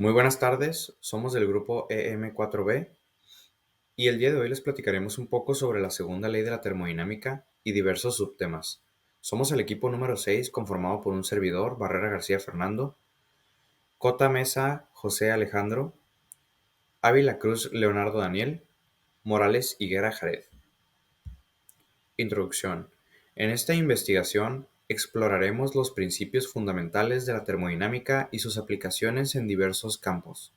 Muy buenas tardes, somos del grupo EM4B y el día de hoy les platicaremos un poco sobre la segunda ley de la termodinámica y diversos subtemas. Somos el equipo número 6 conformado por un servidor, Barrera García Fernando, Cota Mesa José Alejandro, Ávila Cruz Leonardo Daniel, Morales Higuera Jared. Introducción. En esta investigación exploraremos los principios fundamentales de la termodinámica y sus aplicaciones en diversos campos.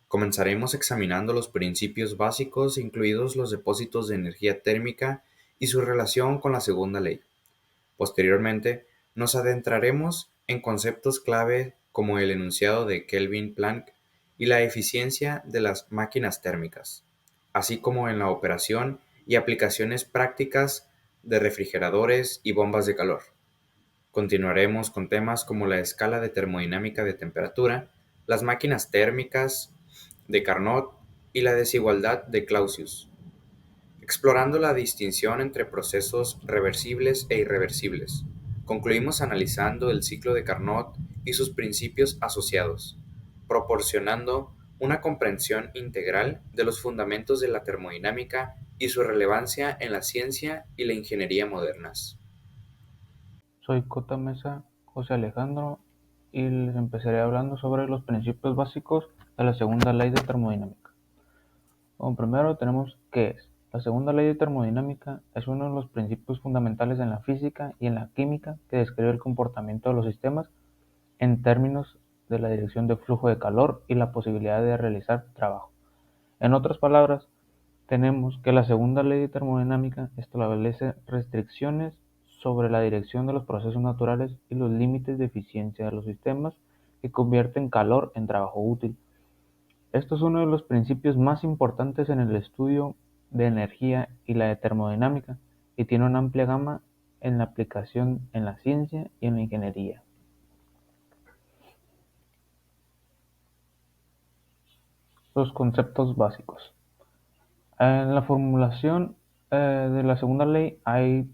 Comenzaremos examinando los principios básicos, incluidos los depósitos de energía térmica y su relación con la segunda ley. Posteriormente, nos adentraremos en conceptos clave como el enunciado de Kelvin-Planck y la eficiencia de las máquinas térmicas, así como en la operación y aplicaciones prácticas de refrigeradores y bombas de calor. Continuaremos con temas como la escala de termodinámica de temperatura, las máquinas térmicas de Carnot y la desigualdad de Clausius, explorando la distinción entre procesos reversibles e irreversibles. Concluimos analizando el ciclo de Carnot y sus principios asociados, proporcionando una comprensión integral de los fundamentos de la termodinámica y su relevancia en la ciencia y la ingeniería modernas. Soy Cota Mesa José Alejandro y les empezaré hablando sobre los principios básicos de la segunda ley de termodinámica. Como primero tenemos qué es. La segunda ley de termodinámica es uno de los principios fundamentales en la física y en la química que describe el comportamiento de los sistemas en términos de la dirección de flujo de calor y la posibilidad de realizar trabajo. En otras palabras, tenemos que la segunda ley de termodinámica establece restricciones sobre la dirección de los procesos naturales y los límites de eficiencia de los sistemas que convierten calor en trabajo útil. Esto es uno de los principios más importantes en el estudio de energía y la de termodinámica y tiene una amplia gama en la aplicación en la ciencia y en la ingeniería. Los conceptos básicos. En la formulación de la segunda ley hay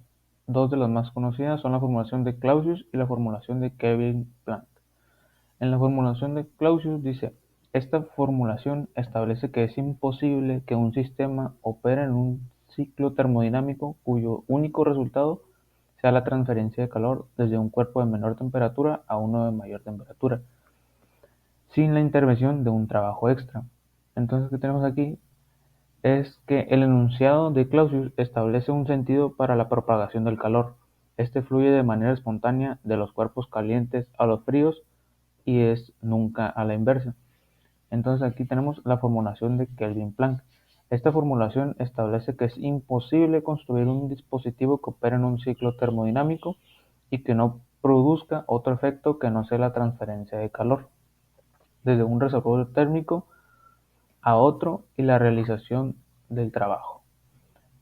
dos de las más conocidas, son la formulación de Clausius y la formulación de Kelvin-Planck. En la formulación de Clausius dice, esta formulación establece que es imposible que un sistema opere en un ciclo termodinámico cuyo único resultado sea la transferencia de calor desde un cuerpo de menor temperatura a uno de mayor temperatura, sin la intervención de un trabajo extra. Entonces, ¿qué tenemos aquí? Es que el enunciado de Clausius establece un sentido para la propagación del calor. Este fluye de manera espontánea de los cuerpos calientes a los fríos y es nunca a la inversa. Entonces aquí tenemos la formulación de Kelvin-Planck. Esta formulación establece que es imposible construir un dispositivo que opere en un ciclo termodinámico y que no produzca otro efecto que no sea la transferencia de calor desde un reservorio térmico a otro y la realización del trabajo.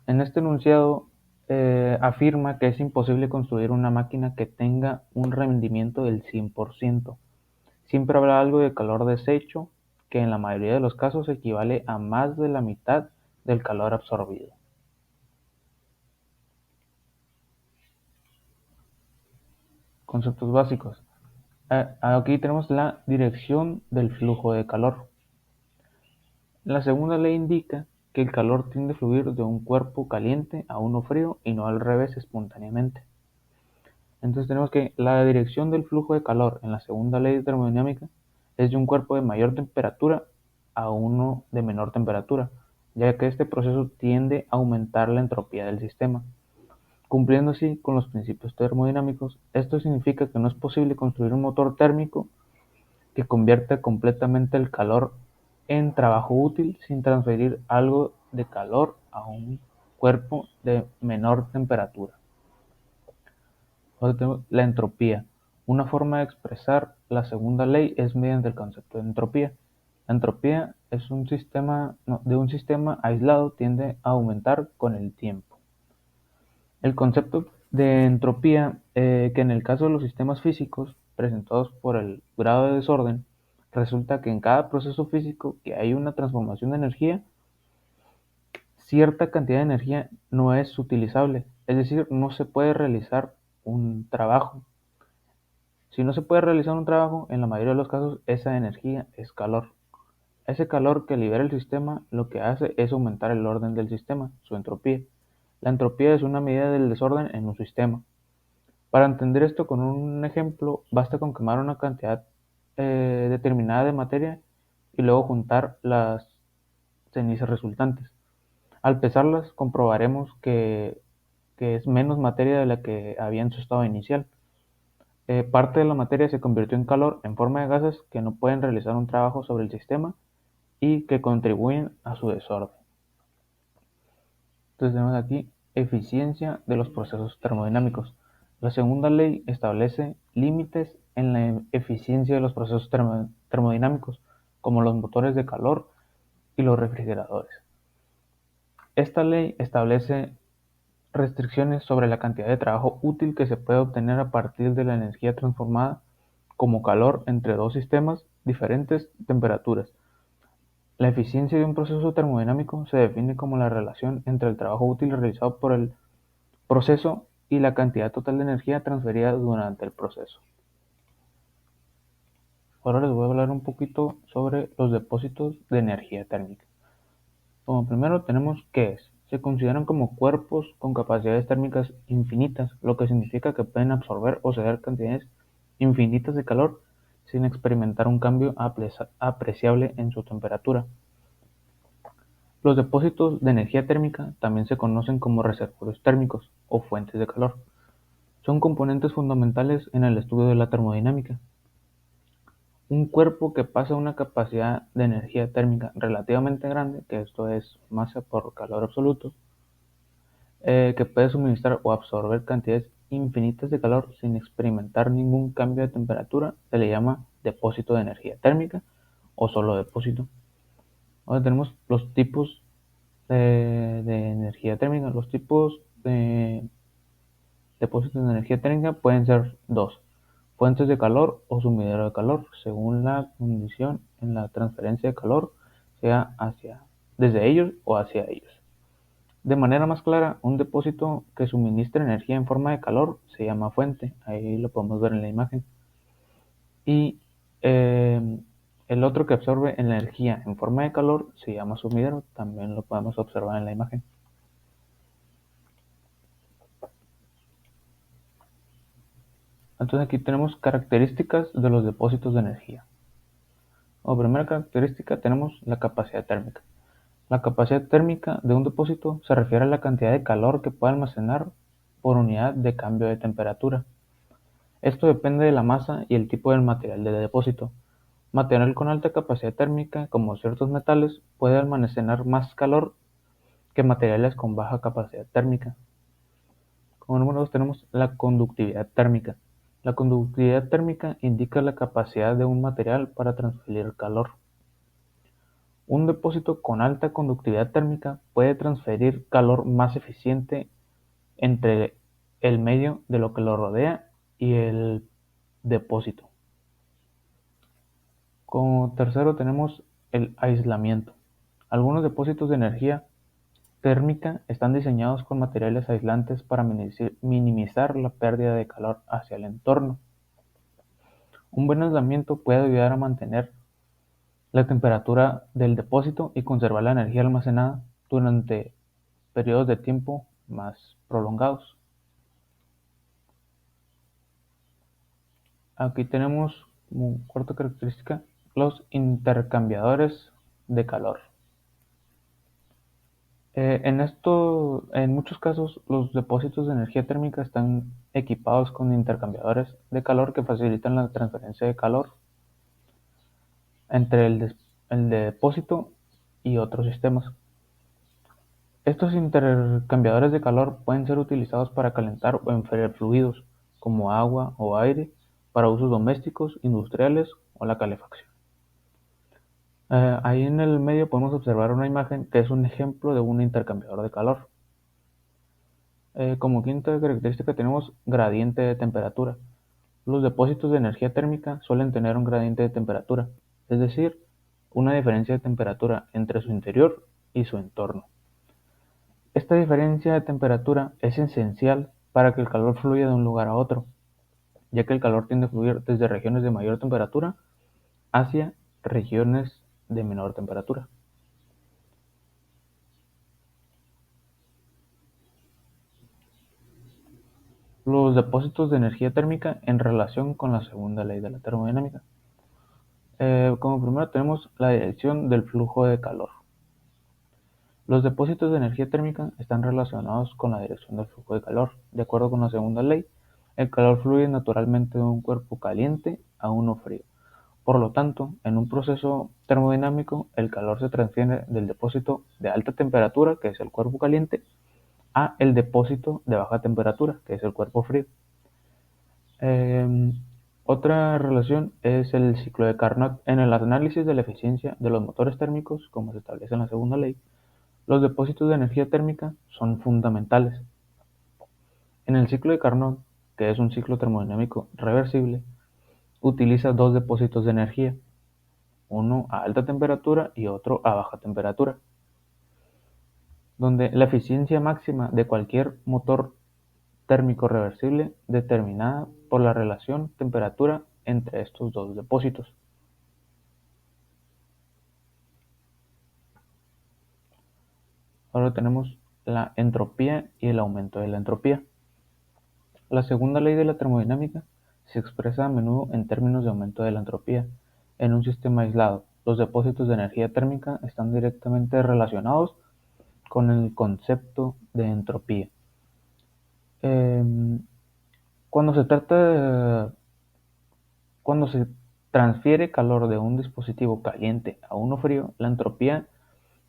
En este enunciado afirma que es imposible construir una máquina que tenga un rendimiento del 100%. Siempre habrá algo de calor deshecho que en la mayoría de los casos equivale a más de la mitad del calor absorbido. Conceptos básicos. Aquí tenemos la dirección del flujo de calor. La segunda ley indica que el calor tiende a fluir de un cuerpo caliente a uno frío y no al revés espontáneamente. Entonces tenemos que la dirección del flujo de calor en la segunda ley de termodinámica es de un cuerpo de mayor temperatura a uno de menor temperatura, ya que este proceso tiende a aumentar la entropía del sistema. Cumpliendo así con los principios termodinámicos, esto significa que no es posible construir un motor térmico que convierta completamente el calor en trabajo útil sin transferir algo de calor a un cuerpo de menor temperatura. Ahora tenemos la entropía. Una forma de expresar la segunda ley es mediante el concepto de entropía. La entropía es de un sistema aislado tiende a aumentar con el tiempo. El concepto de entropía, que en el caso de los sistemas físicos presentados por el grado de desorden, resulta que en cada proceso físico que hay una transformación de energía, cierta cantidad de energía no es utilizable, es decir, no se puede realizar un trabajo. Si no se puede realizar un trabajo, en la mayoría de los casos esa energía es calor. Ese calor que libera el sistema lo que hace es aumentar el orden del sistema, su entropía. La entropía es una medida del desorden en un sistema. Para entender esto con un ejemplo, basta con quemar una cantidad determinada de materia y luego juntar las cenizas resultantes. Al pesarlas, comprobaremos que es menos materia de la que había en su estado inicial. Parte de la materia se convirtió en calor en forma de gases que no pueden realizar un trabajo sobre el sistema y que contribuyen a su desorden. Entonces tenemos aquí eficiencia de los procesos termodinámicos. La segunda ley establece límites en la eficiencia de los procesos termodinámicos, como los motores de calor y los refrigeradores. Esta ley establece restricciones sobre la cantidad de trabajo útil que se puede obtener a partir de la energía transformada como calor entre dos sistemas diferentes temperaturas. La eficiencia de un proceso termodinámico se define como la relación entre el trabajo útil realizado por el proceso y la cantidad total de energía transferida durante el proceso. Ahora les voy a hablar un poquito sobre los depósitos de energía térmica. Como primero tenemos qué es. Se consideran como cuerpos con capacidades térmicas infinitas, lo que significa que pueden absorber o ceder cantidades infinitas de calor sin experimentar un cambio apreciable en su temperatura. Los depósitos de energía térmica también se conocen como reservorios térmicos o fuentes de calor. Son componentes fundamentales en el estudio de la termodinámica. Un cuerpo que pasa una capacidad de energía térmica relativamente grande, que esto es masa por calor absoluto, que puede suministrar o absorber cantidades infinitas de calor sin experimentar ningún cambio de temperatura, se le llama depósito de energía térmica o solo depósito. Ahora tenemos los tipos de energía térmica. Los tipos de depósitos de energía térmica pueden ser dos: fuentes de calor o sumidero de calor, según la condición en la transferencia de calor, sea desde ellos o hacia ellos. De manera más clara, un depósito que suministra energía en forma de calor se llama fuente, ahí lo podemos ver en la imagen. Y el otro que absorbe energía en forma de calor se llama sumidero, también lo podemos observar en la imagen. Entonces aquí tenemos características de los depósitos de energía. Como primera característica tenemos la capacidad térmica. La capacidad térmica de un depósito se refiere a la cantidad de calor que puede almacenar por unidad de cambio de temperatura. Esto depende de la masa y el tipo del material del depósito. Material con alta capacidad térmica, como ciertos metales, puede almacenar más calor que materiales con baja capacidad térmica. Como número 2 tenemos la conductividad térmica. La conductividad térmica indica la capacidad de un material para transferir calor. Un depósito con alta conductividad térmica puede transferir calor más eficiente entre el medio de lo que lo rodea y el depósito. Como tercero tenemos el aislamiento. Algunos depósitos de energía térmica están diseñados con materiales aislantes para minimizar la pérdida de calor hacia el entorno. Un buen aislamiento puede ayudar a mantener la temperatura del depósito y conservar la energía almacenada durante periodos de tiempo más prolongados. Aquí tenemos como cuarta característica los intercambiadores de calor. En muchos casos, los depósitos de energía térmica están equipados con intercambiadores de calor que facilitan la transferencia de calor entre el depósito y otros sistemas. Estos intercambiadores de calor pueden ser utilizados para calentar o enfriar fluidos, como agua o aire, para usos domésticos, industriales o la calefacción. Ahí en el medio podemos observar una imagen que es un ejemplo de un intercambiador de calor. Como quinta característica tenemos gradiente de temperatura. Los depósitos de energía térmica suelen tener un gradiente de temperatura, es decir, una diferencia de temperatura entre su interior y su entorno. Esta diferencia de temperatura es esencial para que el calor fluya de un lugar a otro. ya que el calor tiende a fluir desde regiones de mayor temperatura hacia regiones de menor temperatura. Los depósitos de energía térmica en relación con la segunda ley de la termodinámica. Como primero tenemos la dirección del flujo de calor. Los depósitos de energía térmica están relacionados con la dirección del flujo de calor. De acuerdo con la segunda ley, el calor fluye naturalmente de un cuerpo caliente a uno frío. Por lo tanto, en un proceso termodinámico, el calor se transfiere del depósito de alta temperatura, que es el cuerpo caliente, a el depósito de baja temperatura, que es el cuerpo frío. Eh, Otra relación es el ciclo de Carnot. En el análisis de la eficiencia de los motores térmicos, como se establece en la segunda ley, los depósitos de energía térmica son fundamentales. En el ciclo de Carnot, que es un ciclo termodinámico reversible, utiliza dos depósitos de energía, uno a alta temperatura y otro a baja temperatura, donde la eficiencia máxima de cualquier motor térmico reversible determinada por la relación temperatura entre estos dos depósitos. Ahora tenemos la entropía y el aumento de la entropía. La segunda ley de la termodinámica se expresa a menudo en términos de aumento de la entropía. En un sistema aislado, los depósitos de energía térmica están directamente relacionados con el concepto de entropía. Eh, cuando se trata de, Cuando se transfiere calor de un dispositivo caliente a uno frío, la entropía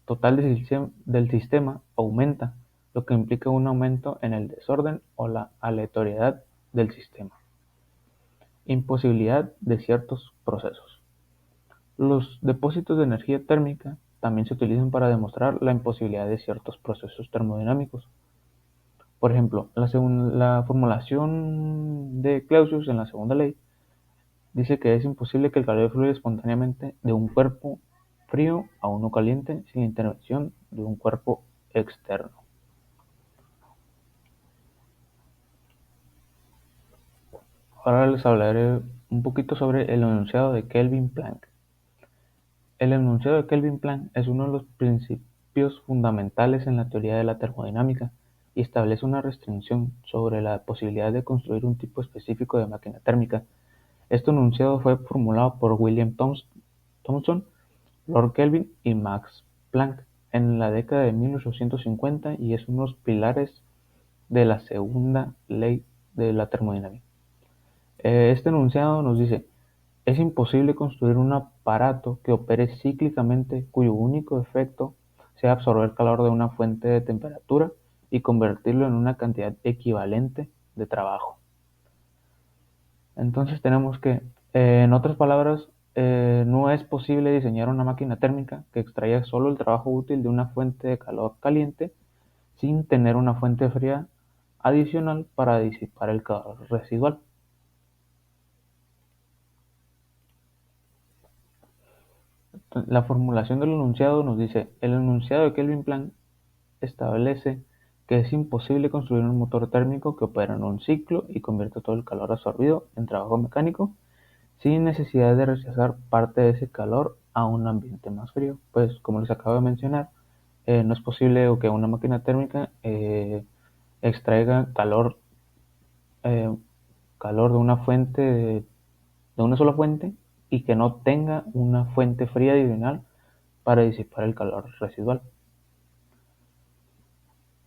total del sistema aumenta, lo que implica un aumento en el desorden o la aleatoriedad del sistema. Imposibilidad de ciertos procesos. Los depósitos de energía térmica también se utilizan para demostrar la imposibilidad de ciertos procesos termodinámicos. Por ejemplo, la formulación de Clausius en la segunda ley dice que es imposible que el calor fluya espontáneamente de un cuerpo frío a uno caliente sin la intervención de un cuerpo externo. Ahora les hablaré un poquito sobre el enunciado de Kelvin-Planck. El enunciado de Kelvin-Planck es uno de los principios fundamentales en la teoría de la termodinámica y establece una restricción sobre la posibilidad de construir un tipo específico de máquina térmica. Este enunciado fue formulado por William Thomson, Lord Kelvin y Max Planck en la década de 1850 y es uno de los pilares de la segunda ley de la termodinámica. Este enunciado nos dice: es imposible construir un aparato que opere cíclicamente cuyo único efecto sea absorber calor de una fuente de temperatura y convertirlo en una cantidad equivalente de trabajo. Entonces tenemos que, en otras palabras, no es posible diseñar una máquina térmica que extraiga solo el trabajo útil de una fuente de calor caliente sin tener una fuente fría adicional para disipar el calor residual. La formulación del enunciado nos dice: el enunciado de Kelvin-Planck establece que es imposible construir un motor térmico que opera en un ciclo y convierta todo el calor absorbido en trabajo mecánico sin necesidad de rechazar parte de ese calor a un ambiente más frío. Pues como les acabo de mencionar, no es posible que una máquina térmica extraiga eh, calor de una fuente, de una sola fuente, y que no tenga una fuente fría adicional para disipar el calor residual.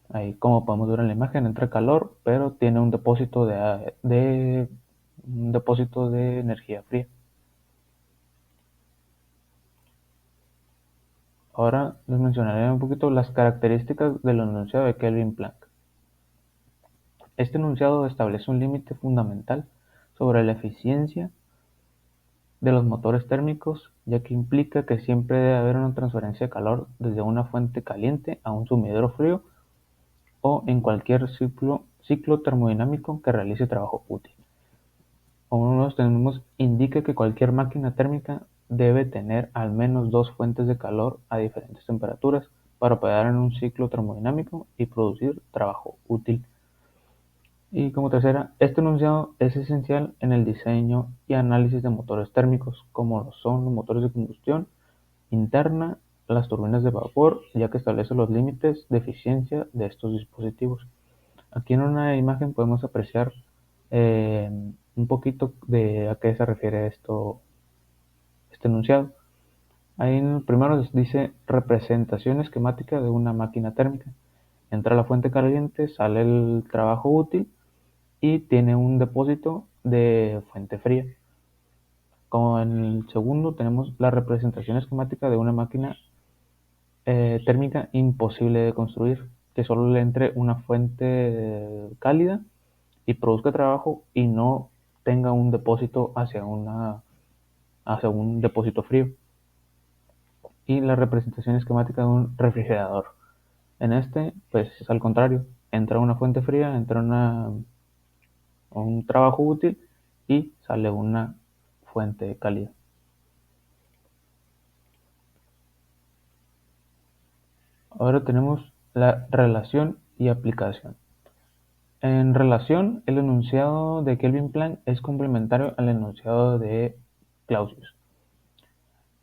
Ahí, como podemos ver en la imagen, entra calor, pero tiene un depósito de energía fría. Ahora les mencionaré un poquito las características del enunciado de Kelvin-Planck. Este enunciado establece un límite fundamental sobre la eficiencia de los motores térmicos, ya que implica que siempre debe haber una transferencia de calor desde una fuente caliente a un sumidero frío o en cualquier ciclo termodinámico que realice trabajo útil. Como nos tenemos, indica que cualquier máquina térmica debe tener al menos dos fuentes de calor a diferentes temperaturas para operar en un ciclo termodinámico y producir trabajo útil. Y como tercera, este enunciado es esencial en el diseño y análisis de motores térmicos, como lo son los motores de combustión interna, las turbinas de vapor, ya que establece los límites de eficiencia de estos dispositivos. Aquí en una imagen podemos apreciar eh, un poquito de a qué se refiere este enunciado. Ahí en el primero dice representación esquemática de una máquina térmica. Entra la fuente caliente, sale el trabajo útil y tiene un depósito de fuente fría. Como en el segundo tenemos la representación esquemática de una máquina térmica imposible de construir, que solo le entre una fuente cálida y produzca trabajo y no tenga un depósito hacia un depósito frío. Y la representación esquemática de un refrigerador. En este, pues es al contrario, entra una fuente fría, entra un trabajo útil y sale una fuente cálida. Ahora tenemos la relación y aplicación. En relación, el enunciado de Kelvin Planck es complementario al enunciado de Clausius.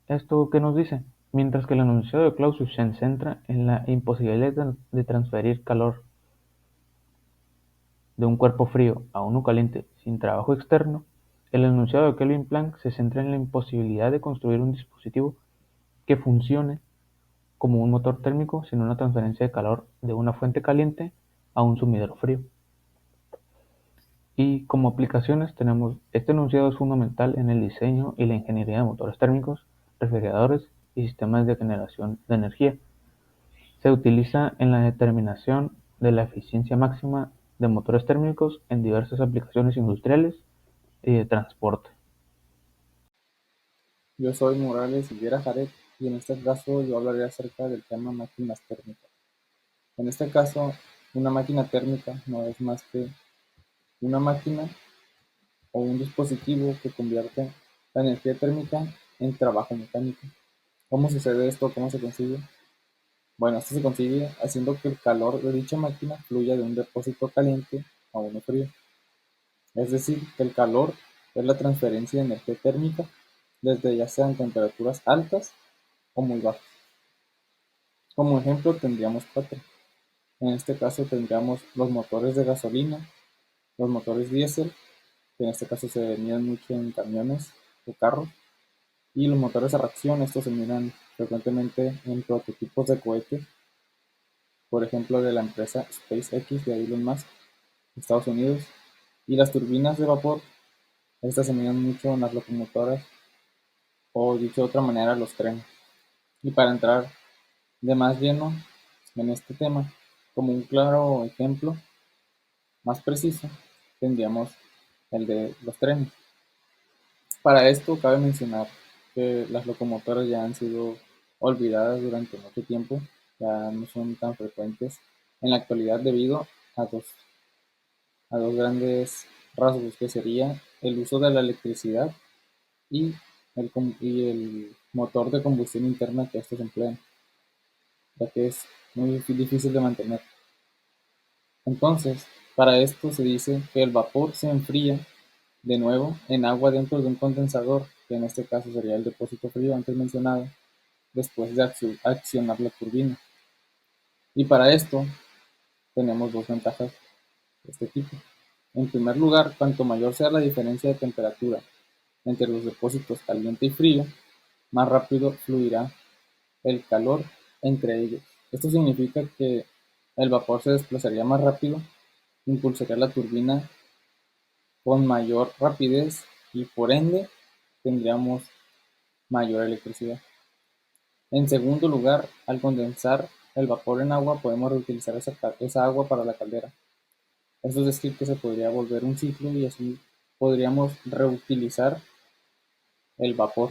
¿Esto qué nos dice? Mientras que el enunciado de Clausius se centra en la imposibilidad de transferir calor de un cuerpo frío a uno caliente sin trabajo externo, el enunciado de Kelvin Planck se centra en la imposibilidad de construir un dispositivo que funcione como un motor térmico sin una transferencia de calor de una fuente caliente a un sumidero frío. Y como aplicaciones tenemos, este enunciado es fundamental en el diseño y la ingeniería de motores térmicos, refrigeradores y sistemas de generación de energía. Se utiliza en la determinación de la eficiencia máxima de motores térmicos en diversas aplicaciones industriales y de transporte. Yo soy Morales Higuera Jared y en este caso yo hablaré acerca del tema máquinas térmicas. En este caso, una máquina térmica no es más que una máquina o un dispositivo que convierte la energía térmica en trabajo mecánico. ¿Cómo sucede esto? ¿Cómo se consigue? Bueno, esto se consigue haciendo que el calor de dicha máquina fluya de un depósito caliente a uno frío. Es decir, que el calor es la transferencia de energía térmica desde ya sean temperaturas altas o muy bajas. Como ejemplo tendríamos cuatro. En este caso tendríamos los motores de gasolina, los motores diésel, que en este caso se miran mucho en camiones o carros, y los motores a reacción, estos se miran frecuentemente en prototipos de cohetes, por ejemplo de la empresa SpaceX de Elon Musk, Estados Unidos, y las turbinas de vapor, estas se miran mucho en las locomotoras o dicho de otra manera los trenes. Y para entrar de más lleno en este tema, como un claro ejemplo más preciso, tendríamos el de los trenes. Para esto cabe mencionar que las locomotoras ya han sido olvidadas durante mucho tiempo, ya no son tan frecuentes en la actualidad debido a dos grandes rasgos, que sería el uso de la electricidad y el motor de combustión interna que estos emplean, ya que es muy difícil de mantener. Entonces, para esto se dice que el vapor se enfría de nuevo en agua dentro de un condensador, que en este caso sería el depósito frío antes mencionado, después de accionar la turbina. Y para esto tenemos dos ventajas de este tipo. En primer lugar, cuanto mayor sea la diferencia de temperatura entre los depósitos caliente y frío, más rápido fluirá el calor entre ellos. Esto significa que el vapor se desplazaría más rápido, impulsaría la turbina con mayor rapidez y por ende tendríamos mayor electricidad. En segundo lugar, al condensar el vapor en agua podemos reutilizar esa agua para la caldera. Esto es decir que se podría volver un ciclo y así podríamos reutilizar el vapor.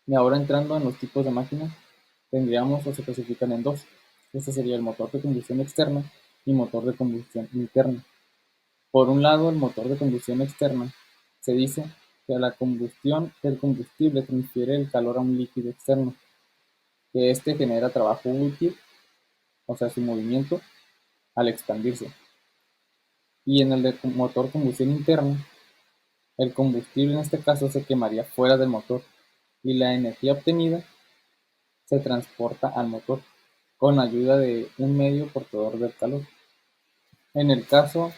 Y ahora entrando en los tipos de máquinas, tendríamos o se clasifican en dos. Este sería el motor de combustión externa y motor de combustión interna. Por un lado, el motor de combustión externa se dice que a la combustión del combustible transfiere el calor a un líquido externo, que éste genera trabajo útil, o sea, su movimiento, al expandirse. Y en el de motor combustión interna, el combustible en este caso se quemaría fuera del motor y la energía obtenida se transporta al motor con ayuda de un medio portador del calor. En el caso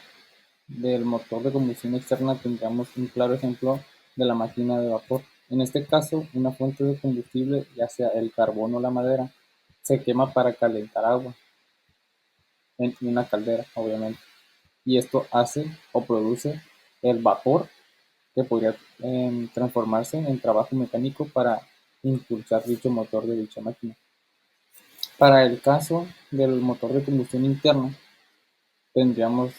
del motor de combustión externa tendríamos un claro ejemplo de la máquina de vapor. En este caso, una fuente de combustible, ya sea el carbón o la madera, se quema para calentar agua en una caldera, obviamente. Y esto hace o produce el vapor que podría transformarse en trabajo mecánico para impulsar dicho motor de dicha máquina. Para el caso del motor de combustión interna, tendríamos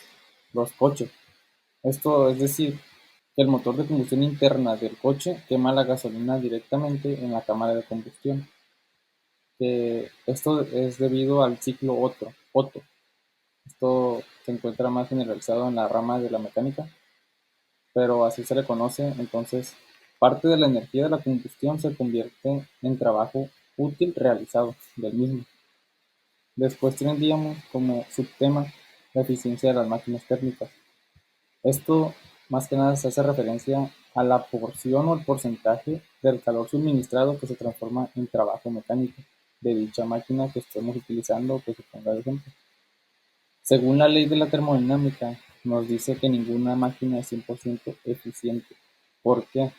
los coches. Esto es decir, que el motor de combustión interna del coche quema la gasolina directamente en la cámara de combustión. Que esto es debido al ciclo Otto. Esto se encuentra más generalizado en la rama de la mecánica, pero así se le conoce. Entonces, parte de la energía de la combustión se convierte en trabajo útil realizado del mismo. Después tendríamos como subtema la eficiencia de las máquinas térmicas. Esto más que nada se hace referencia a la porción o el porcentaje del calor suministrado que se transforma en trabajo mecánico de dicha máquina que estemos utilizando o que se ponga de ejemplo. Según la ley de la termodinámica, nos dice que ninguna máquina es 100% eficiente. ¿Por qué?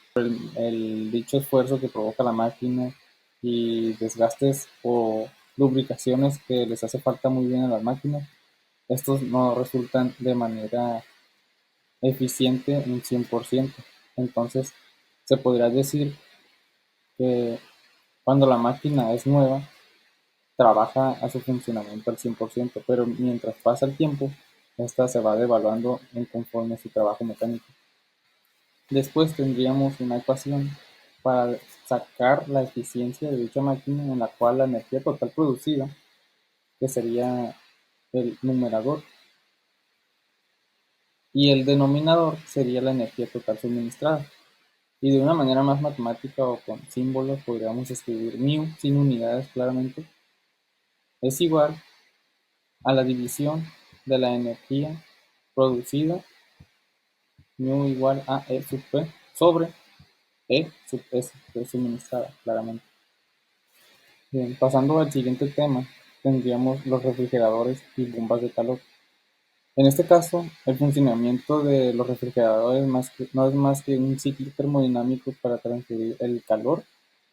El dicho esfuerzo que provoca la máquina y desgastes o lubricaciones que les hace falta muy bien a las máquinas, estos no resultan de manera eficiente un 100%. Entonces, se podría decir que cuando la máquina es nueva, trabaja a su funcionamiento al 100%, pero mientras pasa el tiempo, esta se va devaluando en conforme a su trabajo mecánico. Después tendríamos una ecuación para sacar la eficiencia de dicha máquina en la cual la energía total producida, que sería el numerador, y el denominador sería la energía total suministrada. Y de una manera más matemática o con símbolos podríamos escribir μ sin unidades claramente es igual a la división de la energía producida μ igual a E sub P sobre E sub S, que es suministrada claramente. Bien, pasando al siguiente tema, tendríamos los refrigeradores y bombas de calor. En este caso, el funcionamiento de los refrigeradores no es más que un ciclo termodinámico para transferir el calor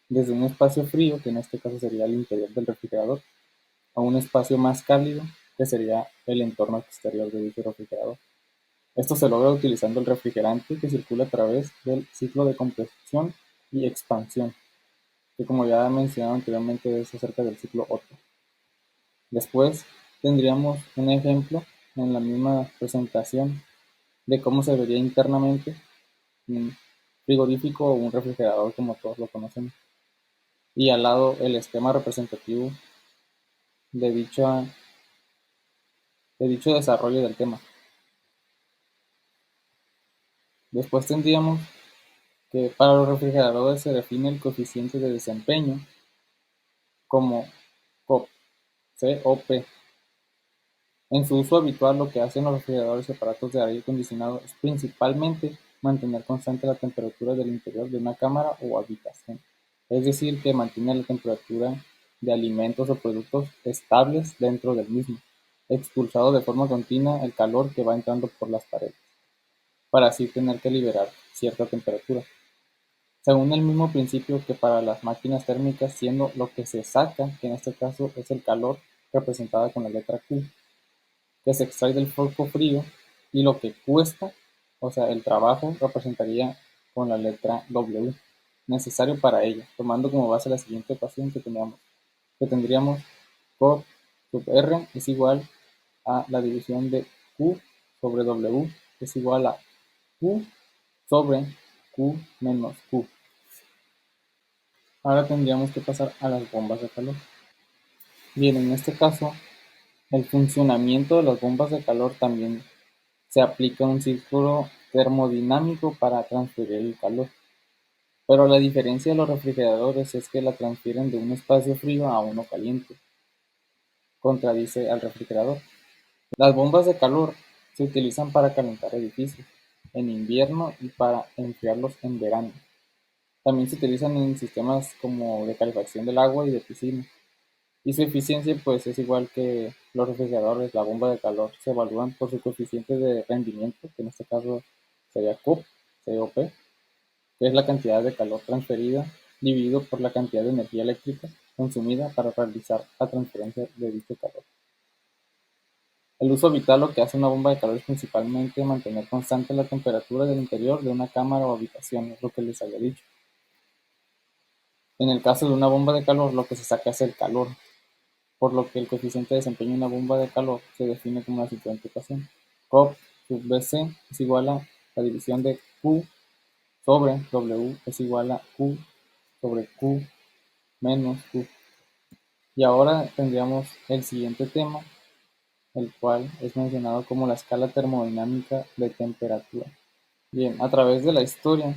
desde un espacio frío, que en este caso sería el interior del refrigerador, a un espacio más cálido, que sería el entorno exterior de dicho refrigerador. Esto se logra utilizando el refrigerante que circula a través del ciclo de compresión y expansión, que como ya he mencionado anteriormente es acerca del ciclo Otto. Después tendríamos un ejemplo en la misma presentación de cómo se vería internamente un frigorífico o un refrigerador como todos lo conocemos. Y al lado el esquema representativo de dicho desarrollo del tema. Después tendríamos que para los refrigeradores se define el coeficiente de desempeño como COP, COP. En su uso habitual, lo que hacen los refrigeradores y aparatos de aire acondicionado es principalmente mantener constante la temperatura del interior de una cámara o habitación. Es decir, que mantiene la temperatura de alimentos o productos estables dentro del mismo, expulsado de forma continua el calor que va entrando por las paredes, para así tener que liberar cierta temperatura. Según el mismo principio que para las máquinas térmicas, siendo lo que se saca, que en este caso es el calor, representada con la letra Q, que se extrae del foco frío, y lo que cuesta, o sea, el trabajo, representaría con la letra W, necesario para ello, tomando como base la siguiente ecuación que tendríamos COP sub R es igual a la división de Q sobre W, que es igual a Q sobre Q menos Q. Ahora tendríamos que pasar a las bombas de calor. Bien, en este caso, el funcionamiento de las bombas de calor también se aplica un círculo termodinámico para transferir el calor. Pero la diferencia de los refrigeradores es que la transfieren de un espacio frío a uno caliente. Contradice al refrigerador. Las bombas de calor Se utilizan para calentar edificios en invierno y para enfriarlos en verano. También se utilizan en sistemas como de calefacción del agua y de piscina. Y su eficiencia pues es igual que los refrigeradores, la bomba de calor se evalúan por su coeficiente de rendimiento, que en este caso sería COP, que es la cantidad de calor transferida dividido por la cantidad de energía eléctrica consumida para realizar la transferencia de dicho calor. El uso vital lo que hace una bomba de calor es principalmente mantener constante la temperatura del interior de una cámara o habitación, es lo que les había dicho. En el caso de una bomba de calor, lo que se saca es el calor, por lo que el coeficiente de desempeño de una bomba de calor se define como la siguiente ecuación. COP sub BC es igual a la división de Q sobre W es igual a Q sobre Q menos Q. Y ahora tendríamos el siguiente tema, el cual es mencionado como la escala termodinámica de temperatura. Bien, a través de la historia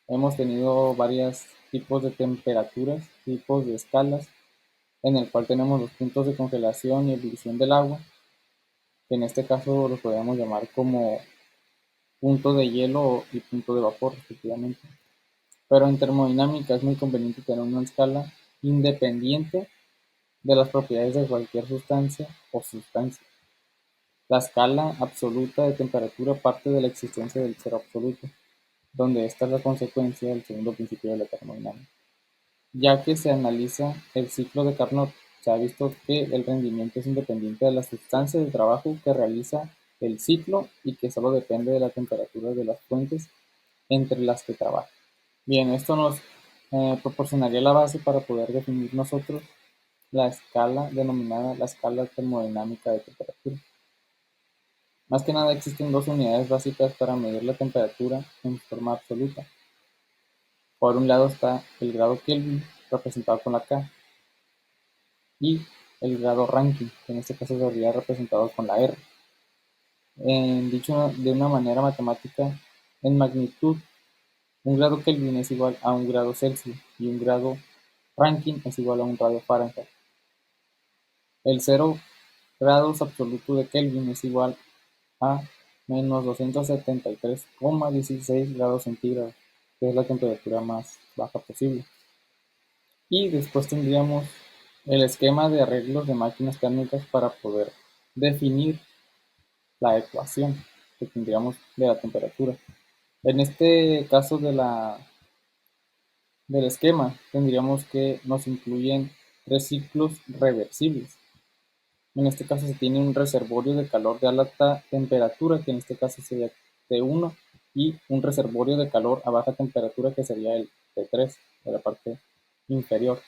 hemos tenido varios tipos de temperaturas, tipos de escalas, en el cual tenemos los puntos de congelación y ebullición del agua, que en este caso los podemos llamar como punto de hielo y punto de vapor, respectivamente. Pero en termodinámica es muy conveniente tener una escala independiente de las propiedades de cualquier sustancia o sustancia. La escala absoluta de temperatura parte de la existencia del cero absoluto, donde esta es la consecuencia del segundo principio de la termodinámica. Ya que se analiza el ciclo de Carnot, se ha visto que el rendimiento es independiente de la sustancia de trabajo que realiza el ciclo y que solo depende de la temperatura de las fuentes entre las que trabaja. Bien, esto nos proporcionaría la base para poder definir nosotros la escala denominada la escala termodinámica de temperatura. Más que nada existen dos unidades básicas para medir la temperatura en forma absoluta. Por un lado está el grado Kelvin, representado con la K, y el grado Rankine, que en este caso sería representado con la R. Dicho de una manera matemática, en magnitud, un grado Kelvin es igual a un grado Celsius y un grado Rankine es igual a un grado Fahrenheit. El 0 grados absoluto de Kelvin es igual a menos 273,16 grados centígrados, que es la temperatura más baja posible. Y después tendríamos el esquema de arreglos de máquinas térmicas para poder definir la ecuación que tendríamos de la temperatura. En este caso del esquema tendríamos que nos incluyen tres ciclos reversibles. En este caso se tiene un reservorio de calor de alta temperatura, que en este caso sería T1, y un reservorio de calor a baja temperatura, que sería el T3, de la parte inferior.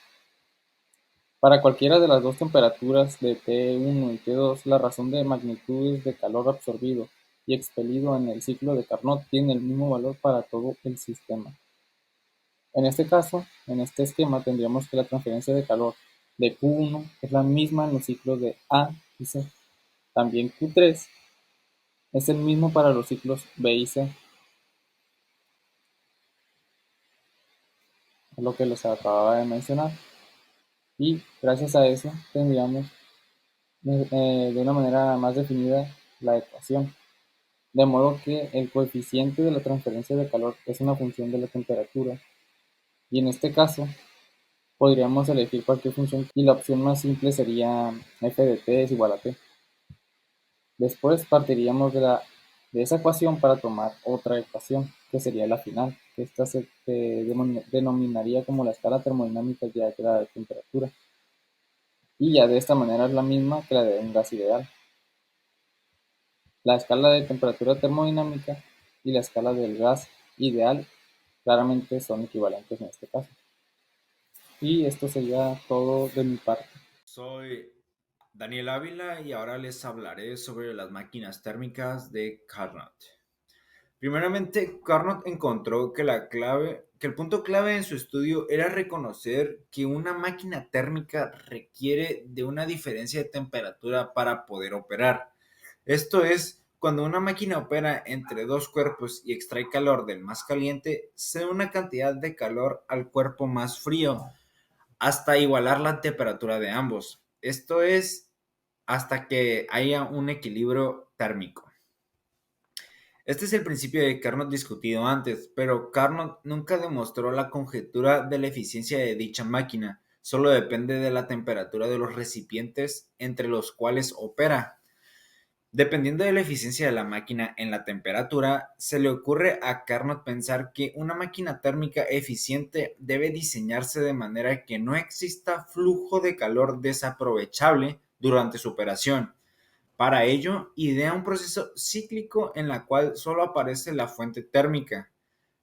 Para cualquiera de las dos temperaturas de T1 y T2, la razón de magnitudes de calor absorbido y expelido en el ciclo de Carnot tiene el mismo valor para todo el sistema. En este caso, en este esquema, tendríamos que la transferencia de calor de Q1 es la misma en los ciclos de A y C. También Q3 es el mismo para los ciclos B y C, es lo que les acababa de mencionar. Y gracias a eso tendríamos de una manera más definida la ecuación. De modo que el coeficiente de la transferencia de calor es una función de la temperatura. Y en este caso, podríamos elegir cualquier función y la opción más simple sería f de t es igual a t. Después partiríamos de esa ecuación para tomar otra ecuación, que sería la final, que esta se denominaría como la escala termodinámica ya de la temperatura. Y ya de esta manera es la misma que la de un gas ideal. La escala de temperatura termodinámica y la escala del gas ideal claramente son equivalentes en este caso. Y esto sería todo de mi parte. Soy Daniel Ávila y ahora les hablaré sobre las máquinas térmicas de Carnot. Primeramente, Carnot encontró que el punto clave en su estudio era reconocer que una máquina térmica requiere de una diferencia de temperatura para poder operar. Esto es, cuando una máquina opera entre dos cuerpos y extrae calor del más caliente, se da una cantidad de calor al cuerpo más frío hasta igualar la temperatura de ambos. Esto es, hasta que haya un equilibrio térmico. Este es el principio de Carnot discutido antes, pero Carnot nunca demostró la conjetura de la eficiencia de dicha máquina, solo depende de la temperatura de los recipientes entre los cuales opera. Dependiendo de la eficiencia de la máquina en la temperatura, se le ocurre a Carnot pensar que una máquina térmica eficiente debe diseñarse de manera que no exista flujo de calor desaprovechable durante su operación. Para ello, idea un proceso cíclico en la cual solo aparece la fuente térmica,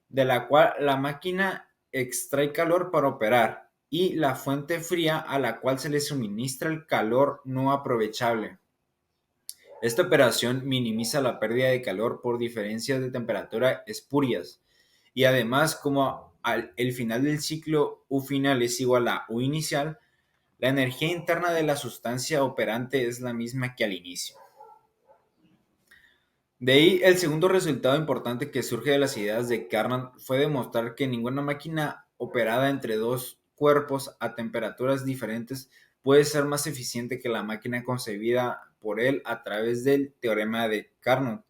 de la cual la máquina extrae calor para operar, y la fuente fría a la cual se le suministra el calor no aprovechable. Esta operación minimiza la pérdida de calor por diferencias de temperatura espurias, y además, como el final del ciclo U final es igual a U inicial, la energía interna de la sustancia operante es la misma que al inicio. De ahí, el segundo resultado importante que surge de las ideas de Carnot fue demostrar que ninguna máquina operada entre dos cuerpos a temperaturas diferentes puede ser más eficiente que la máquina concebida por él a través del teorema de Carnot,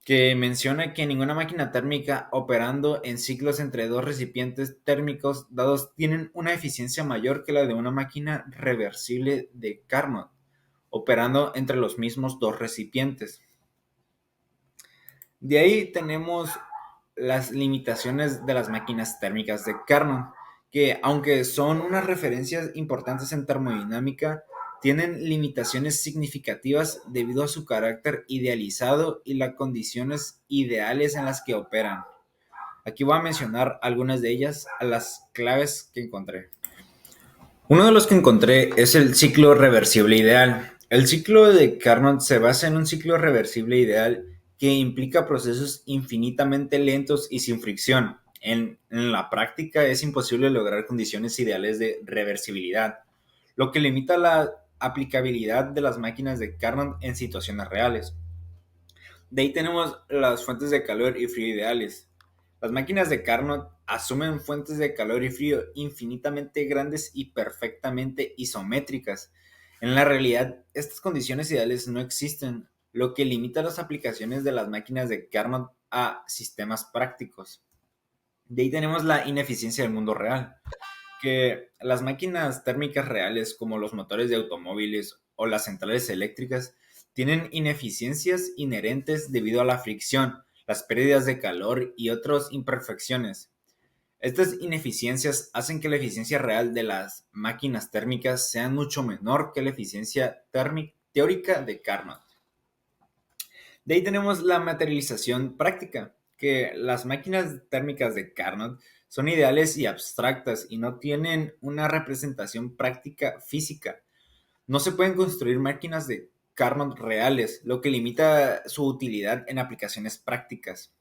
que menciona que ninguna máquina térmica operando en ciclos entre dos recipientes térmicos dados tienen una eficiencia mayor que la de una máquina reversible de Carnot, operando entre los mismos dos recipientes. De ahí tenemos las limitaciones de las máquinas térmicas de Carnot, que aunque son unas referencias importantes en termodinámica, tienen limitaciones significativas debido a su carácter idealizado y las condiciones ideales en las que operan. Aquí voy a mencionar algunas de ellas, a las claves que encontré. Uno de los que encontré es el ciclo reversible ideal. El ciclo de Carnot se basa en un ciclo reversible ideal que implica procesos infinitamente lentos y sin fricción. En la práctica es imposible lograr condiciones ideales de reversibilidad, lo que limita la aplicabilidad de las máquinas de Carnot en situaciones reales. De ahí tenemos las fuentes de calor y frío ideales. Las máquinas de Carnot asumen fuentes de calor y frío infinitamente grandes y perfectamente isométricas. En la realidad, estas condiciones ideales no existen, lo que limita las aplicaciones de las máquinas de Carnot a sistemas prácticos. De ahí tenemos la ineficiencia del mundo real, que las máquinas térmicas reales, como los motores de automóviles o las centrales eléctricas, tienen ineficiencias inherentes debido a la fricción, las pérdidas de calor y otras imperfecciones. Estas ineficiencias hacen que la eficiencia real de las máquinas térmicas sea mucho menor que la eficiencia teórica de Carnot. De ahí tenemos la materialización práctica, que las máquinas térmicas de Carnot son ideales y abstractas y no tienen una representación práctica física. No se pueden construir máquinas de Carnot reales, lo que limita su utilidad en aplicaciones prácticas.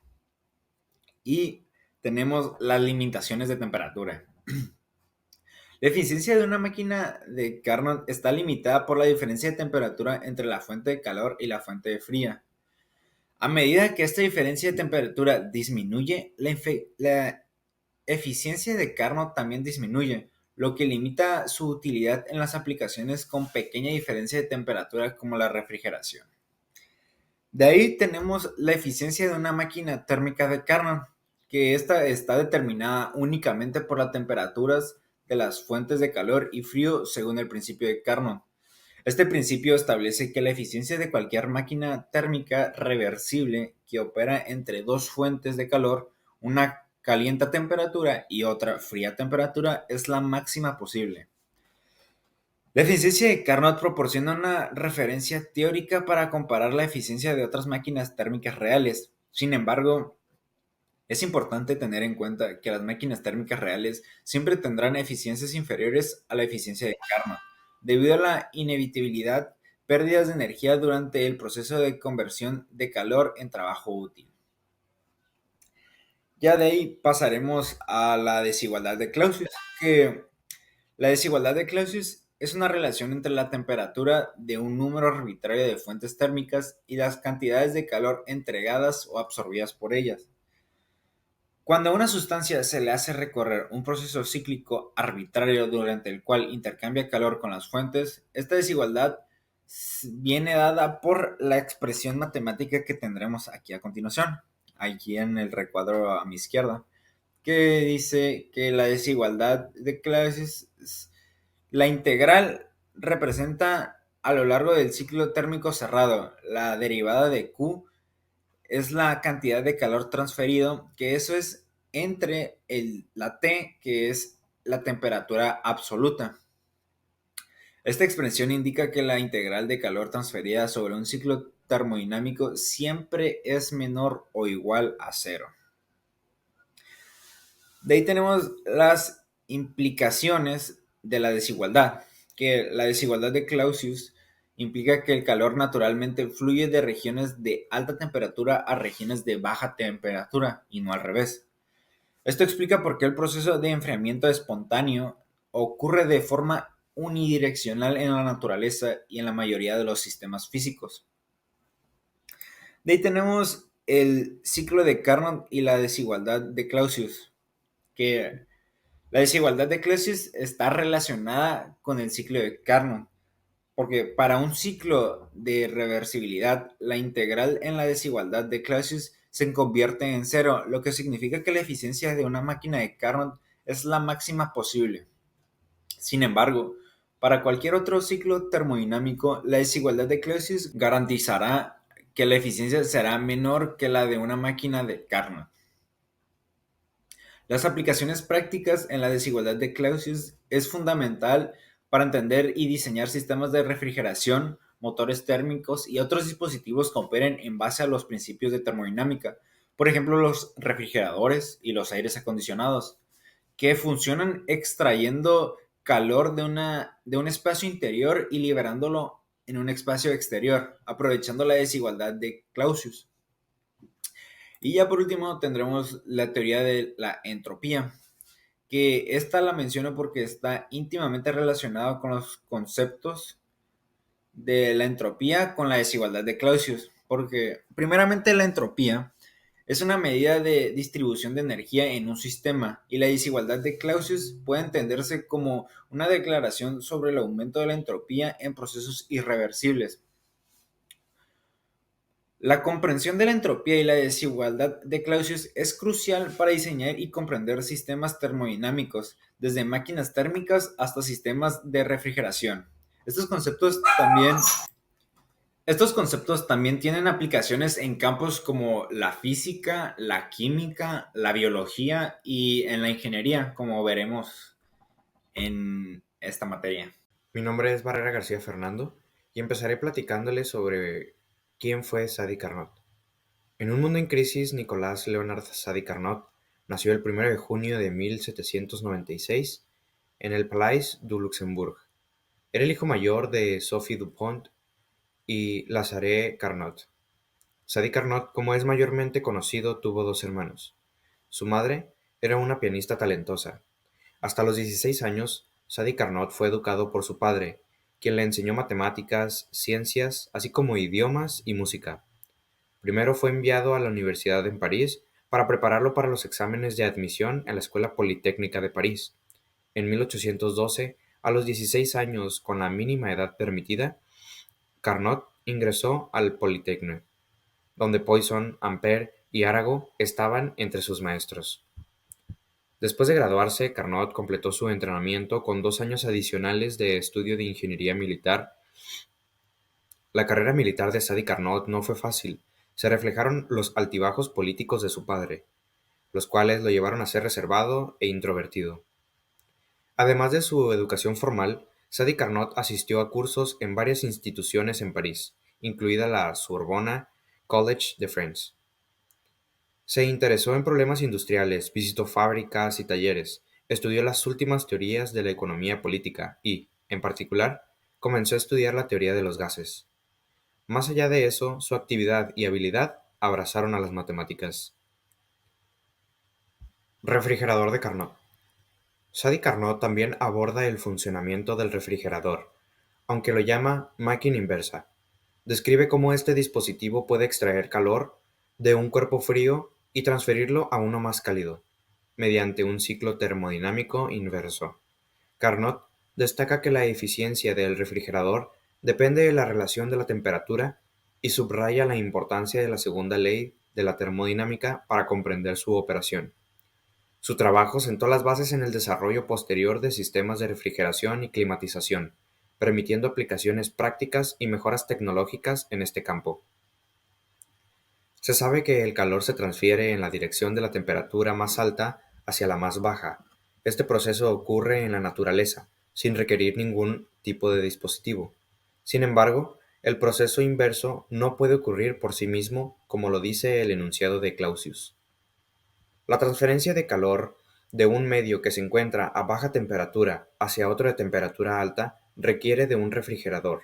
Y tenemos las limitaciones de temperatura. La eficiencia de una máquina de Carnot está limitada por la diferencia de temperatura entre la fuente de calor y la fuente de fría. A medida que esta diferencia de temperatura disminuye, la eficiencia de Carnot también disminuye, lo que limita su utilidad en las aplicaciones con pequeña diferencia de temperatura como la refrigeración. De ahí tenemos la eficiencia de una máquina térmica de Carnot, que esta está determinada únicamente por las temperaturas de las fuentes de calor y frío según el principio de Carnot. Este principio establece que la eficiencia de cualquier máquina térmica reversible que opera entre dos fuentes de calor, una caliente a temperatura y otra fría a temperatura, es la máxima posible. La eficiencia de Carnot proporciona una referencia teórica para comparar la eficiencia de otras máquinas térmicas reales. Sin embargo, es importante tener en cuenta que las máquinas térmicas reales siempre tendrán eficiencias inferiores a la eficiencia de Carnot, debido a la inevitabilidad pérdidas de energía durante el proceso de conversión de calor en trabajo útil. Ya de ahí pasaremos a la desigualdad de Clausius, que la desigualdad de Clausius es una relación entre la temperatura de un número arbitrario de fuentes térmicas y las cantidades de calor entregadas o absorbidas por ellas. Cuando a una sustancia se le hace recorrer un proceso cíclico arbitrario durante el cual intercambia calor con las fuentes, esta desigualdad viene dada por la expresión matemática que tendremos aquí a continuación, aquí en el recuadro a mi izquierda, que dice que la desigualdad de Clausius, la integral representa a lo largo del ciclo térmico cerrado. La derivada de Q es la cantidad de calor transferido, que eso es entre la T, que es la temperatura absoluta. Esta expresión indica que la integral de calor transferida sobre un ciclo termodinámico siempre es menor o igual a cero. De ahí tenemos las implicaciones de la desigualdad, que la desigualdad de Clausius implica que el calor naturalmente fluye de regiones de alta temperatura a regiones de baja temperatura y no al revés. Esto explica por qué el proceso de enfriamiento espontáneo ocurre de forma unidireccional en la naturaleza y en la mayoría de los sistemas físicos. De ahí tenemos el ciclo de Carnot y la desigualdad de Clausius, que la desigualdad de Clausius está relacionada con el ciclo de Carnot, porque para un ciclo de reversibilidad, la integral en la desigualdad de Clausius se convierte en cero, lo que significa que la eficiencia de una máquina de Carnot es la máxima posible. Sin embargo, para cualquier otro ciclo termodinámico, la desigualdad de Clausius garantizará que la eficiencia será menor que la de una máquina de Carnot. Las aplicaciones prácticas en la desigualdad de Clausius es fundamental para entender y diseñar sistemas de refrigeración, motores térmicos y otros dispositivos que operen en base a los principios de termodinámica. Por ejemplo, los refrigeradores y los aires acondicionados, que funcionan extrayendo calor de un espacio interior y liberándolo en un espacio exterior, aprovechando la desigualdad de Clausius. Y ya por último tendremos la teoría de la entropía, que esta la menciono porque está íntimamente relacionada con los conceptos de la entropía con la desigualdad de Clausius, porque primeramente la entropía es una medida de distribución de energía en un sistema y la desigualdad de Clausius puede entenderse como una declaración sobre el aumento de la entropía en procesos irreversibles. La comprensión de la entropía y la desigualdad de Clausius es crucial para diseñar y comprender sistemas termodinámicos, desde máquinas térmicas hasta sistemas de refrigeración. Estos conceptos también tienen aplicaciones en campos como la física, la química, la biología y en la ingeniería, como veremos en esta materia. Mi nombre es Barrera García Fernando y empezaré platicándoles sobre quién fue Sadi Carnot. En un mundo en crisis, Nicolas Leonard Sadi Carnot nació el 1 de junio de 1796 en el Palais du Luxembourg. Era el hijo mayor de Sophie Dupont y Lazare Carnot. Sadi Carnot, como es mayormente conocido, tuvo dos hermanos. Su madre era una pianista talentosa. Hasta los 16 años, Sadi Carnot fue educado por su padre, quien le enseñó matemáticas, ciencias, así como idiomas y música. Primero fue enviado a la universidad en París para prepararlo para los exámenes de admisión en la Escuela Politécnica de París. En 1812, a los 16 años, con la mínima edad permitida, Carnot ingresó al Polytechnique, donde Poisson, Ampère y Arago estaban entre sus maestros. Después de graduarse, Carnot completó su entrenamiento con 2 años adicionales de estudio de ingeniería militar. La carrera militar de Sadi Carnot no fue fácil. Se reflejaron los altibajos políticos de su padre, los cuales lo llevaron a ser reservado e introvertido. Además de su educación formal, Sadi Carnot asistió a cursos en varias instituciones en París, incluida la Sorbona College de France. Se interesó en problemas industriales, visitó fábricas y talleres, estudió las últimas teorías de la economía política y, en particular, comenzó a estudiar la teoría de los gases. Más allá de eso, su actividad y habilidad abrazaron a las matemáticas. Refrigerador de Carnot. Sadi Carnot también aborda el funcionamiento del refrigerador, aunque lo llama máquina inversa. Describe cómo este dispositivo puede extraer calor de un cuerpo frío y transferirlo a uno más cálido, mediante un ciclo termodinámico inverso. Carnot destaca que la eficiencia del refrigerador depende de la relación de la temperatura y subraya la importancia de la segunda ley de la termodinámica para comprender su operación. Su trabajo sentó las bases en el desarrollo posterior de sistemas de refrigeración y climatización, permitiendo aplicaciones prácticas y mejoras tecnológicas en este campo. Se sabe que el calor se transfiere en la dirección de la temperatura más alta hacia la más baja. Este proceso ocurre en la naturaleza, sin requerir ningún tipo de dispositivo. Sin embargo, el proceso inverso no puede ocurrir por sí mismo, como lo dice el enunciado de Clausius. La transferencia de calor de un medio que se encuentra a baja temperatura hacia otro de temperatura alta requiere de un refrigerador.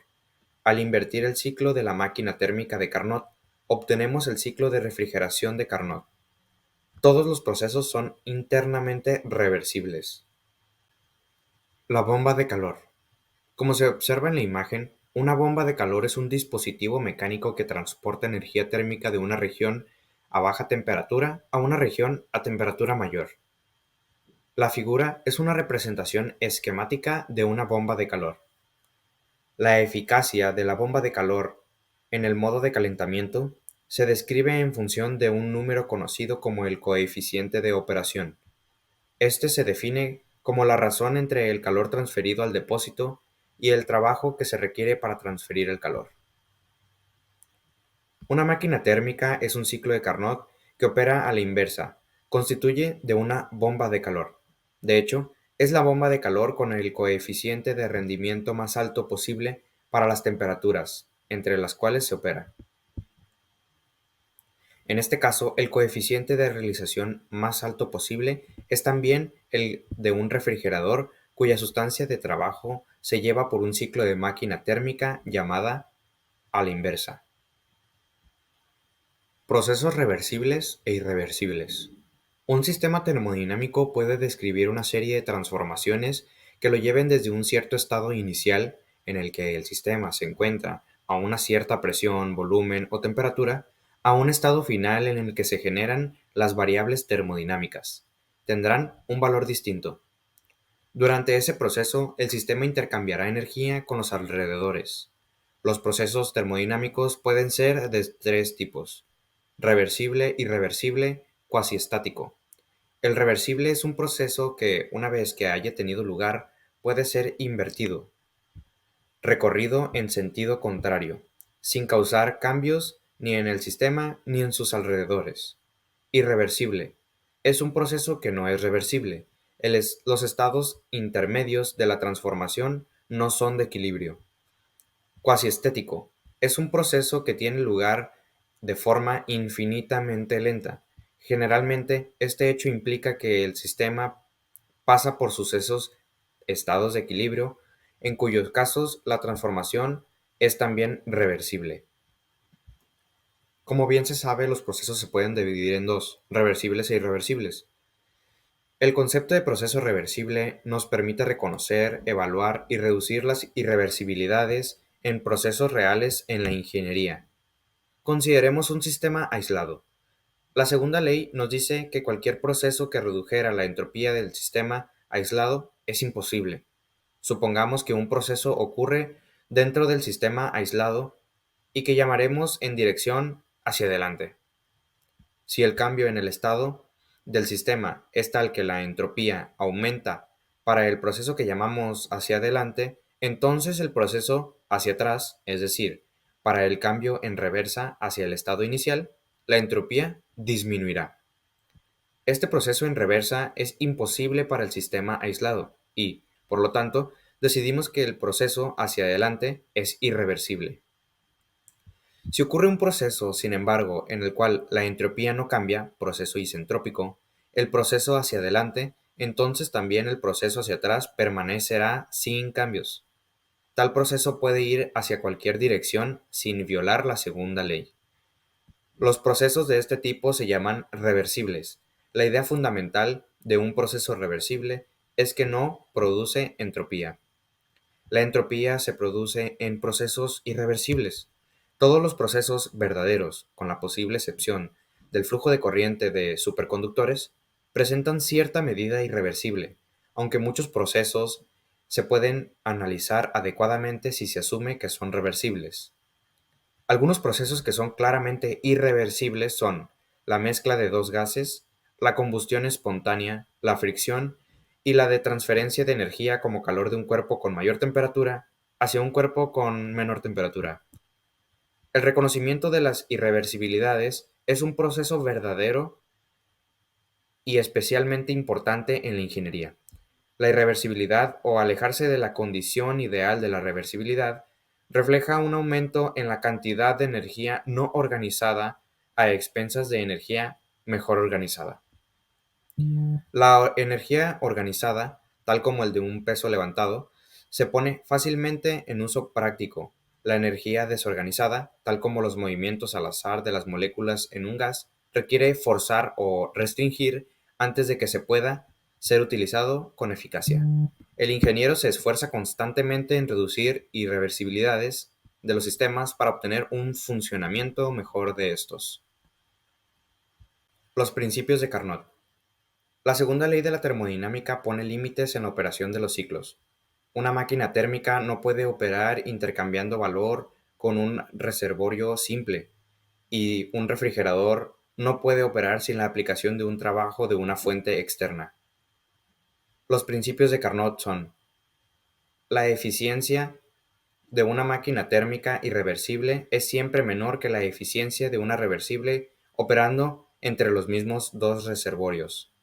Al invertir el ciclo de la máquina térmica de Carnot, obtenemos el ciclo de refrigeración de Carnot. Todos los procesos son internamente reversibles. La bomba de calor. Como se observa en la imagen, una bomba de calor es un dispositivo mecánico que transporta energía térmica de una región a baja temperatura a una región a temperatura mayor. La figura es una representación esquemática de una bomba de calor. La eficacia de la bomba de calor en el modo de calentamiento se describe en función de un número conocido como el coeficiente de operación. Este se define como la razón entre el calor transferido al depósito y el trabajo que se requiere para transferir el calor. Una máquina térmica es un ciclo de Carnot que opera a la inversa, constituye de una bomba de calor. De hecho, es la bomba de calor con el coeficiente de rendimiento más alto posible para las temperaturas, entre las cuales se opera. En este caso, el coeficiente de realización más alto posible es también el de un refrigerador cuya sustancia de trabajo se lleva por un ciclo de máquina térmica llamada a la inversa. Procesos reversibles e irreversibles. Un sistema termodinámico puede describir una serie de transformaciones que lo lleven desde un cierto estado inicial en el que el sistema se encuentra a una cierta presión, volumen o temperatura, a un estado final en el que se generan las variables termodinámicas. Tendrán un valor distinto. Durante ese proceso, el sistema intercambiará energía con los alrededores. Los procesos termodinámicos pueden ser de tres tipos: reversible, irreversible, cuasiestático. El reversible es un proceso que, una vez que haya tenido lugar, puede ser invertido, recorrido en sentido contrario, sin causar cambios ni en el sistema ni en sus alrededores. Irreversible es un proceso que no es reversible. Los estados intermedios de la transformación no son de equilibrio. Cuasiestético es un proceso que tiene lugar de forma infinitamente lenta. Generalmente, este hecho implica que el sistema pasa por sucesos estados de equilibrio, en cuyos casos la transformación es también reversible. Como bien se sabe, los procesos se pueden dividir en dos: reversibles e irreversibles. El concepto de proceso reversible nos permite reconocer, evaluar y reducir las irreversibilidades en procesos reales en la ingeniería. Consideremos un sistema aislado. La segunda ley nos dice que cualquier proceso que redujera la entropía del sistema aislado es imposible. Supongamos que un proceso ocurre dentro del sistema aislado y que llamaremos en dirección hacia adelante. Si el cambio en el estado del sistema es tal que la entropía aumenta para el proceso que llamamos hacia adelante, entonces el proceso hacia atrás, es decir, para el cambio en reversa hacia el estado inicial, la entropía disminuirá. Este proceso en reversa es imposible para el sistema aislado y, por lo tanto, decidimos que el proceso hacia adelante es irreversible. Si ocurre un proceso, sin embargo, en el cual la entropía no cambia, proceso isentrópico, el proceso hacia adelante, entonces también el proceso hacia atrás permanecerá sin cambios. Tal proceso puede ir hacia cualquier dirección sin violar la segunda ley. Los procesos de este tipo se llaman reversibles. La idea fundamental de un proceso reversible es que no produce entropía. La entropía se produce en procesos irreversibles. Todos los procesos verdaderos, con la posible excepción del flujo de corriente de superconductores, presentan cierta medida irreversible, aunque muchos procesos se pueden analizar adecuadamente si se asume que son reversibles. Algunos procesos que son claramente irreversibles son la mezcla de dos gases, la combustión espontánea, la fricción y la de transferencia de energía como calor de un cuerpo con mayor temperatura hacia un cuerpo con menor temperatura. El reconocimiento de las irreversibilidades es un proceso verdadero y especialmente importante en la ingeniería. La irreversibilidad o alejarse de la condición ideal de la reversibilidad refleja un aumento en la cantidad de energía no organizada a expensas de energía mejor organizada. La energía organizada, tal como el de un peso levantado, se pone fácilmente en uso práctico. La energía desorganizada, tal como los movimientos al azar de las moléculas en un gas, requiere forzar o restringir antes de que se pueda ser utilizado con eficacia. El ingeniero se esfuerza constantemente en reducir irreversibilidades de los sistemas para obtener un funcionamiento mejor de estos. Los principios de Carnot. La segunda ley de la termodinámica pone límites en la operación de los ciclos. Una máquina térmica no puede operar intercambiando valor con un reservorio simple, y un refrigerador no puede operar sin la aplicación de un trabajo de una fuente externa. Los principios de Carnot son: la eficiencia de una máquina térmica irreversible es siempre menor que la eficiencia de una reversible operando entre los mismos dos reservorios.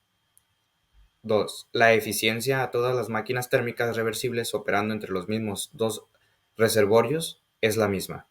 2. La eficiencia a todas las máquinas térmicas reversibles operando entre los mismos dos reservorios es la misma.